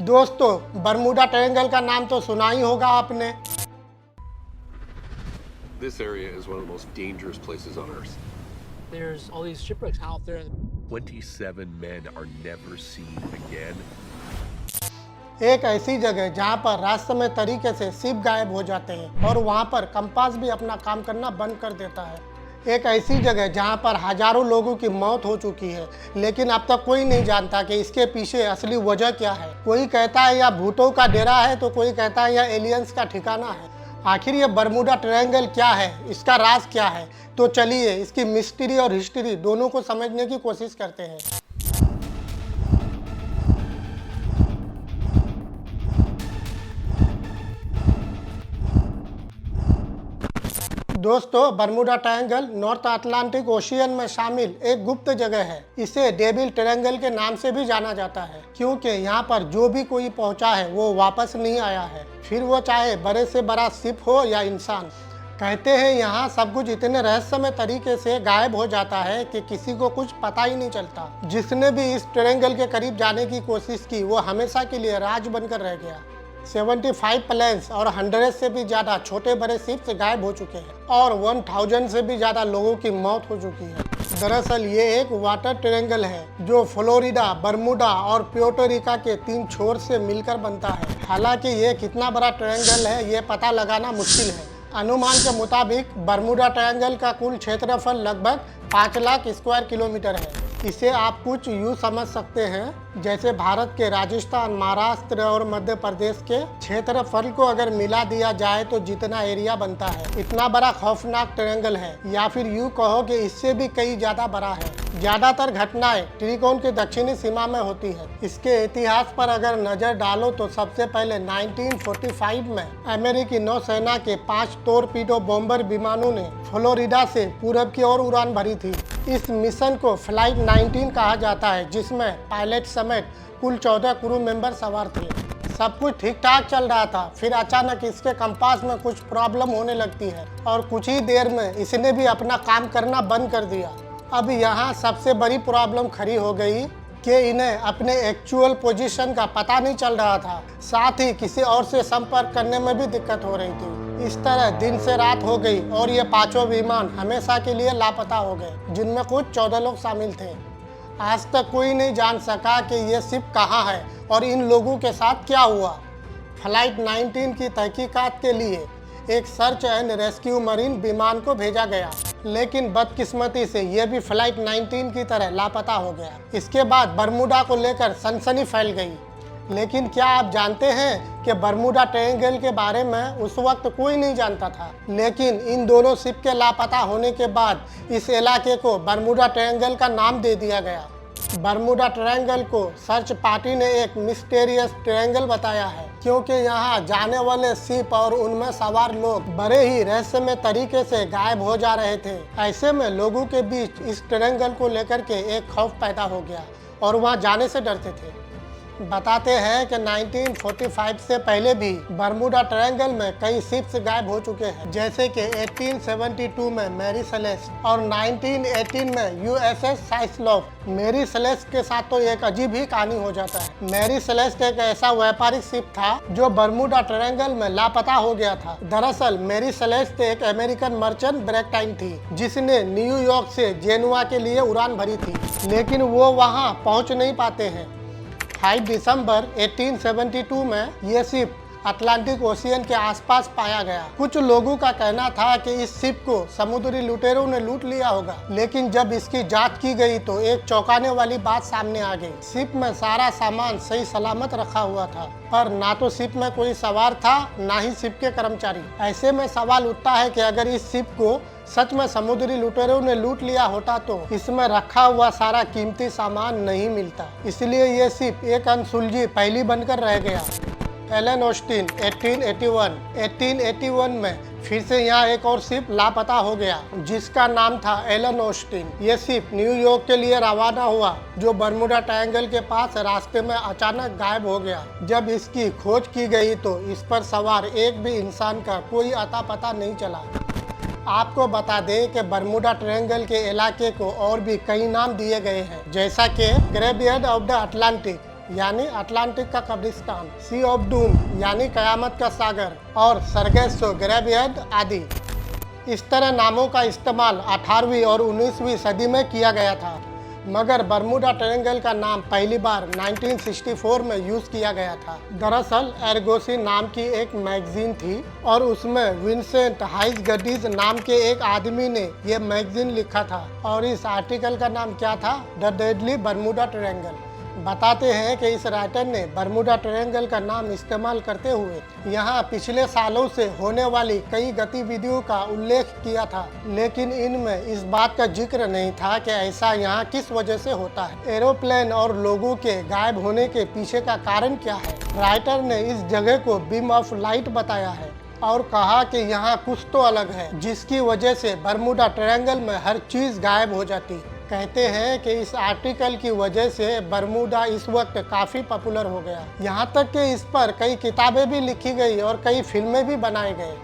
दोस्तों, Bermuda triangle का नाम तो सुना ही होगा आपने। This area is one of the most dangerous places on Earth. There's all these shipwrecks out there. 27 men are never seen again. एक ऐसी जगह जहां पर रहस्यमय तरीके से शिप गायब हो जाते हैं और वहां पर कंपास भी अपना काम करना बंद कर देता है। एक ऐसी जगह जहां पर हजारों लोगों की मौत हो चुकी है, लेकिन अब तक कोई नहीं जानता कि इसके पीछे असली वजह क्या है। कोई कहता है यह भूतों का डेरा है, तो कोई कहता है यह एलियंस का ठिकाना है। आखिर ये बरमूडा ट्रायंगल क्या है, इसका राज क्या है? तो चलिए इसकी मिस्ट्री और हिस्ट्री दोनों को समझने की कोशिश करते हैं। दोस्तों, Bermuda triangle north Atlantic ocean में शामिल एक गुप्त जगह है। इसे डेविल ट्रायंगल के नाम से भी जाना जाता है, क्योंकि यहाँ पर जो भी कोई पहुँचा है वो वापस नहीं आया है, फिर वो चाहे बड़े से बड़ा शिप हो या इंसान। कहते हैं यहाँ सब कुछ इतने रहस्यमय तरीके से गायब हो जाता है कि किसी को कुछ पता ही नहीं चलता। जिसने भी इस ट्रायंगल के करीब जाने की कोशिश की वो हमेशा के लिए राज बनकर रह गया। 75 प्लेन्स और 100 से भी ज़्यादा छोटे बड़े शिप्स गायब हो चुके हैं और 1000 से भी ज़्यादा लोगों की मौत हो चुकी है। दरअसल ये एक वाटर ट्रायंगल है जो फ्लोरिडा, बरमूडा और प्यूर्टो रिको के 3 छोर से मिलकर बनता है। हालांकि ये कितना बड़ा ट्रायंगल है ये पता लगाना मुश्किल है। अनुमान के मुताबिक बरमूडा ट्रायंगल का कुल क्षेत्रफल लगभग 5 लाख स्क्वायर किलोमीटर है। इसे आप कुछ यूँ समझ सकते हैं जैसे भारत के राजस्थान, महाराष्ट्र और मध्य प्रदेश के क्षेत्रफल को अगर मिला दिया जाए तो जितना एरिया बनता है। इतना बड़ा खौफनाक ट्रायंगल है, या फिर यूँ कहो कि इससे भी कई ज़्यादा बड़ा है। ज़्यादातर घटनाएं त्रिकोण की दक्षिणी सीमा में होती है। इसके इतिहास पर अगर नज़र डालो तो सबसे पहले 1945 में अमेरिकी नौसेना के 5 टोरपीडो बॉम्बर विमानों ने फ्लोरिडा से पूरब की ओर उड़ान भरी थी। इस मिशन को फ्लाइट 19 कहा जाता है, जिसमें पायलट समेत कुल 14 क्रू मेंबर सवार थे। सब कुछ ठीक ठाक चल रहा था, फिर अचानक इसके कंपास में कुछ प्रॉब्लम होने लगती है और कुछ ही देर में इसने भी अपना काम करना बंद कर दिया। अब यहाँ सबसे बड़ी प्रॉब्लम खड़ी हो गई कि इन्हें अपने एक्चुअल पोजीशन का पता नहीं चल रहा था, साथ ही किसी और से संपर्क करने में भी दिक्कत हो रही थी। इस तरह दिन से रात हो गई और ये 5 विमान हमेशा के लिए लापता हो गए, जिनमें कुछ 14 लोग शामिल थे। आज तक कोई नहीं जान सका कि ये शिप कहाँ है और इन लोगों के साथ क्या हुआ। फ्लाइट 19 की तहकीकात के लिए एक सर्च एंड रेस्क्यू मरीन विमान को भेजा गया, लेकिन बदकिस्मती से यह भी फ्लाइट 19 की तरह लापता हो गया। इसके बाद बरमूडा को लेकर सनसनी फैल गई। लेकिन क्या आप जानते हैं कि बरमूडा ट्रायंगल के बारे में उस वक्त कोई नहीं जानता था, लेकिन इन दोनों शिप के लापता होने के बाद इस इलाके को बरमूडा ट्रायंगल का नाम दे दिया गया। बरमूडा ट्रायंगल को सर्च पार्टी ने एक मिस्टीरियस ट्रायंगल बताया है, क्योंकि यहाँ जाने वाले शिप और उनमें सवार लोग बड़े ही रहस्यमय तरीके से गायब हो जा रहे थे। ऐसे में लोगों के बीच इस ट्रायंगल को लेकर के एक खौफ पैदा हो गया और वहाँ जाने से डरते थे। बताते हैं कि 1945 से पहले भी बरमूडा ट्रायंगल में कई शिप्स गायब हो चुके हैं, जैसे कि 1872 में मैरी सेलेस्ट और 1918 में यूएसएस साइक्लोप। मैरी सेलेस्ट के साथ तो एक अजीब ही कहानी हो जाता है। मैरी सेलेस्ट एक ऐसा व्यापारिक शिप था जो बरमूडा ट्रायंगल में लापता हो गया था। दरअसल मैरी सेलेस्ट एक अमेरिकन मर्चेंट ब्रिटाइन थी, जिसने न्यूयॉर्क से जेनुआ के लिए उड़ान भरी थी, लेकिन वो वहाँ पहुँच नहीं पाते हैं। 5 दिसंबर 1872 में यह शिप अटलांटिक ओशियन के आसपास पाया गया। कुछ लोगों का कहना था कि इस शिप को समुद्री लुटेरों ने लूट लिया होगा, लेकिन जब इसकी जांच की गई तो एक चौंकाने वाली बात सामने आ गई। शिप में सारा सामान सही सलामत रखा हुआ था, पर ना तो शिप में कोई सवार था, ना ही शिप के कर्मचारी। ऐसे में सवाल उठता है कि अगर इस शिप को सच में समुद्री लुटेरों ने लूट लिया होता तो इसमें रखा हुआ सारा कीमती सामान नहीं मिलता। इसलिए यह शिप एक अनसुलझी पहेली बनकर रह गया। एलन ऑस्टिन 1881 में फिर से यहाँ एक और शिप लापता हो गया, जिसका नाम था एलन ऑस्टिन। यह शिप न्यूयॉर्क के लिए रवाना हुआ, जो बरमूडा ट्रायंगल के पास रास्ते में अचानक गायब हो गया। जब इसकी खोज की गई तो इस पर सवार एक भी इंसान का कोई अता पता नहीं चला। आपको बता दें कि बरमूडा ट्रायंगल के इलाके को और भी कई नाम दिए गए हैं, जैसा कि ग्रेवयार्ड ऑफ द अटलांटिक, यानी अटलांटिक का कब्रिस्तान, सी ऑफ डूम यानी कयामत का सागर और सरगेसो ग्रेवयार्ड आदि। इस तरह नामों का इस्तेमाल 18वीं और 19वीं सदी में किया गया था, मगर बर्मुडा ट्रायंगल का नाम पहली बार 1964 में यूज किया गया था। दरअसल एर्गोसी नाम की एक मैगजीन थी और उसमें विंसेंट हाइस गडीज नाम के एक आदमी ने यह मैगजीन लिखा था और इस आर्टिकल का नाम क्या था? The deadly Bermuda triangle. बताते हैं कि इस राइटर ने बर्मुडा ट्रायंगल का नाम इस्तेमाल करते हुए यहाँ पिछले सालों से होने वाली कई गतिविधियों का उल्लेख किया था, लेकिन इनमें इस बात का जिक्र नहीं था कि ऐसा यहाँ किस वजह से होता है। एरोप्लेन और लोगों के गायब होने के पीछे का कारण क्या है? राइटर ने इस जगह को बीम ऑफ लाइट बताया है और कहा कि यहाँ कुछ तो अलग है, जिसकी वजह से बर्मुडा ट्रायंगल में हर चीज गायब हो जाती है। कहते हैं कि इस आर्टिकल की वजह से बर्मुडा इस वक्त काफ़ी पॉपुलर हो गया, यहाँ तक कि इस पर कई किताबें भी लिखी गई और कई फिल्में भी बनाई गई।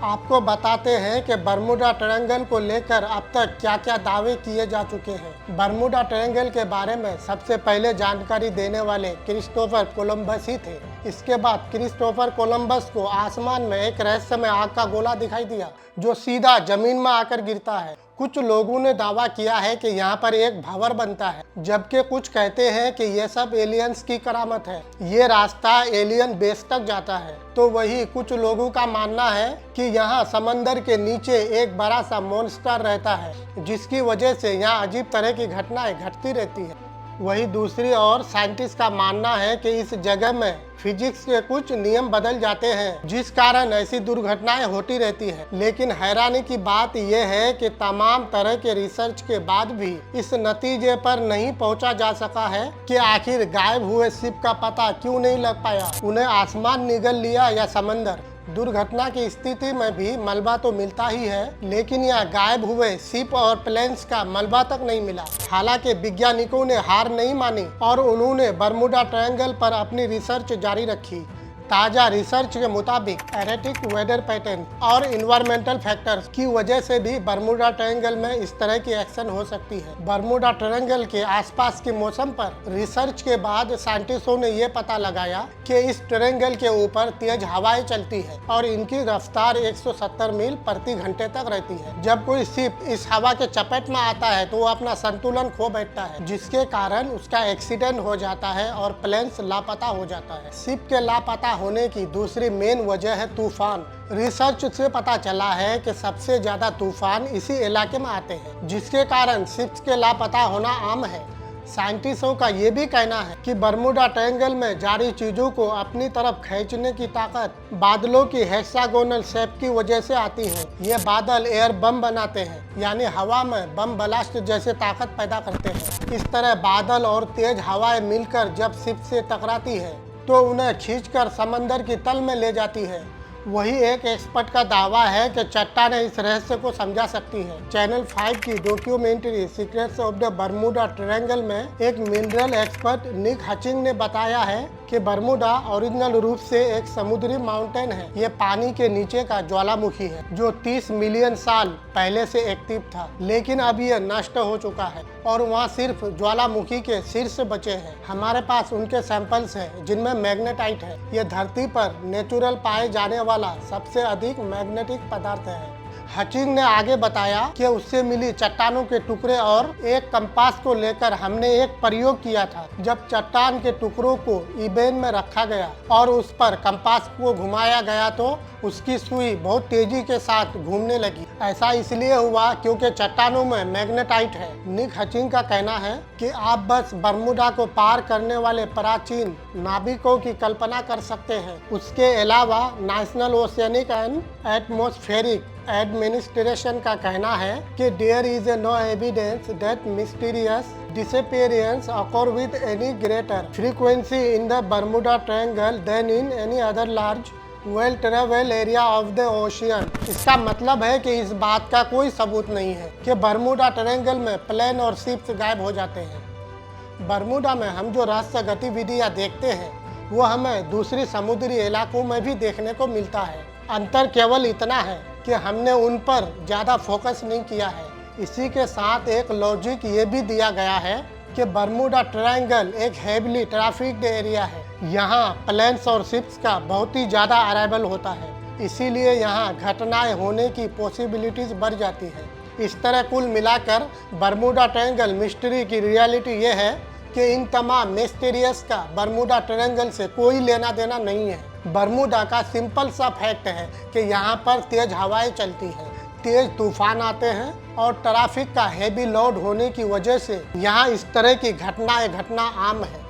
आपको बताते हैं कि बर्मुडा ट्रायंगल को लेकर अब तक क्या क्या दावे किए जा चुके हैं। बर्मुडा ट्रायंगल के बारे में सबसे पहले जानकारी देने वाले क्रिस्टोफर कोलंबस ही थे। इसके बाद क्रिस्टोफर कोलंबस को आसमान में एक रहस्यमय आग का गोला दिखाई दिया जो सीधा जमीन में आकर गिरता है। कुछ लोगों ने दावा किया है कि यहाँ पर एक भंवर बनता है, जबकि कुछ कहते हैं कि यह सब एलियंस की करामत है, ये रास्ता एलियन बेस तक जाता है। तो वही कुछ लोगों का मानना है कि यहाँ समंदर के नीचे एक बड़ा सा मॉन्स्टर रहता है, जिसकी वजह से यहाँ अजीब तरह की घटनाएं घटती रहती है। वही दूसरी ओर साइंटिस्ट का मानना है कि इस जगह में फिजिक्स के कुछ नियम बदल जाते हैं, जिस कारण ऐसी दुर्घटनाएं होती रहती है। लेकिन हैरानी की बात यह है कि तमाम तरह के रिसर्च के बाद भी इस नतीजे पर नहीं पहुंचा जा सका है कि आखिर गायब हुए शिप का पता क्यों नहीं लग पाया। उन्हें आसमान निगल लिया या समंदर? दुर्घटना की स्थिति में भी मलबा तो मिलता ही है, लेकिन यहाँ गायब हुए शिप और प्लेन्स का मलबा तक नहीं मिला। हालांकि वैज्ञानिकों ने हार नहीं मानी और उन्होंने बर्मुडा ट्रायंगल पर अपनी रिसर्च जारी रखी। ताज़ा रिसर्च के मुताबिक एरेटिक वेदर पैटर्न और इन्वायरमेंटल फैक्टर्स की वजह से भी बर्मुडा ट्रायंगल में इस तरह की एक्शन हो सकती है। बर्मुडा ट्रायंगल के आसपास के मौसम पर रिसर्च के बाद साइंटिस्टों ने ये पता लगाया कि इस ट्रायंगल के ऊपर तेज हवाएं चलती है और इनकी रफ्तार 170 मील प्रति घंटे तक रहती है। जब कोई शिप इस हवा के चपेट में आता है तो वो अपना संतुलन खो बैठता है, जिसके कारण उसका एक्सीडेंट हो जाता है और प्लेन्स लापता हो जाता है। शिप के लापता होने की दूसरी मेन वजह है तूफान। रिसर्च से पता चला है कि सबसे ज्यादा तूफान इसी इलाके में आते हैं, जिसके कारण शिप्स के लापता होना आम है। साइंटिस्टों का ये भी कहना है कि बर्मुडा ट्रायंगल में जारी चीजों को अपनी तरफ खींचने की ताकत बादलों की हेक्सागोनल शेप की वजह से आती है। ये बादल एयर बम बनाते हैं, यानी हवा में बम ब्लास्ट जैसे ताकत पैदा करते हैं। इस तरह बादल और तेज हवाएं मिलकर जब शिप से टकराती है तो उन्हें खींचकर समंदर की तल में ले जाती है। वही एक एक्सपर्ट का दावा है कि चट्टानें इस रहस्य को समझा सकती है। चैनल 5 की documentary secrets of the Bermuda triangle में एक मिनरल एक्सपर्ट निक हचिंग ने बताया है कि बर्मुडा ओरिजिनल रूप से एक समुद्री माउंटेन है। ये पानी के नीचे का ज्वालामुखी है जो 30 मिलियन साल पहले से एक्टिव था, लेकिन अब ये नष्ट हो चुका है और वहाँ सिर्फ ज्वालामुखी के शीर्ष बचे हैं। हमारे पास उनके सैंपल्स हैं जिनमें मैग्नेटाइट है। ये धरती पर नेचुरल पाए जाने वाला सबसे अधिक मैग्नेटिक पदार्थ है। हचिंग ने आगे बताया कि उससे मिली चट्टानों के टुकड़े और एक कंपास को लेकर हमने एक प्रयोग किया था। जब चट्टान के टुकड़ों को इबेन में रखा गया और उस पर कंपास को घुमाया गया तो उसकी सुई बहुत तेजी के साथ घूमने लगी। ऐसा इसलिए हुआ क्योंकि चट्टानों में मैग्नेटाइट है। निक हचिंग का कहना है कि आप बस बर्मुडा को पार करने वाले प्राचीन नाविकों की कल्पना कर सकते हैं। उसके अलावा National Oceanic and Atmospheric Administration का कहना है कि there is no evidence that mysterious disappearance occur with any greater frequency in the Bermuda Triangle than in any other large well traveled area of the ocean। इसका मतलब है कि इस बात का कोई सबूत नहीं है कि बर्मुडा ट्रायंगल में प्लेन और शिप्स गायब हो जाते हैं। बर्मुडा में हम जो रहस्य गतिविधियां देखते हैं वो हमें दूसरी समुद्री इलाकों में भी देखने को मिलता है। अंतर केवल इतना है कि हमने उन पर ज़्यादा फोकस नहीं किया है। इसी के साथ एक लॉजिक ये भी दिया गया है कि बर्मुडा ट्रायंगल एक हेवली ट्रैफिक्ड एरिया है। यहाँ प्लेन्स और शिप्स का बहुत ही ज़्यादा अराइवल होता है, इसीलिए यहाँ घटनाएं होने की पॉसिबिलिटीज बढ़ जाती है। इस तरह कुल मिलाकर बर्मुडा ट्रायंगल मिस्ट्री की रियलिटी ये है कि इन तमाम मिस्टीरियस का बर्मुडा ट्रायंगल से कोई लेना देना नहीं है। बर्मुडा का सिंपल सा फैक्ट है कि यहाँ पर तेज हवाएं चलती हैं, तेज तूफान आते हैं और ट्रैफिक का हेवी लोड होने की वजह से यहाँ इस तरह की घटनाएं घटना आम है।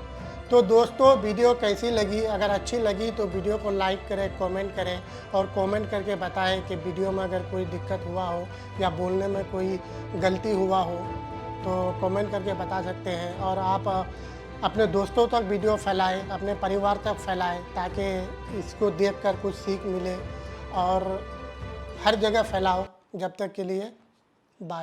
तो दोस्तों वीडियो कैसी लगी? अगर अच्छी लगी तो वीडियो को लाइक करें, कमेंट करें और कमेंट करके बताएं कि वीडियो में अगर कोई दिक्कत हुआ हो या बोलने में कोई गलती हुआ हो तो कमेंट करके बता सकते हैं। और आप अपने दोस्तों तक वीडियो फैलाएं, अपने परिवार तक फैलाएं ताकि इसको देखकर कुछ सीख मिले, और हर जगह फैलाओ। जब तक के लिए बाय।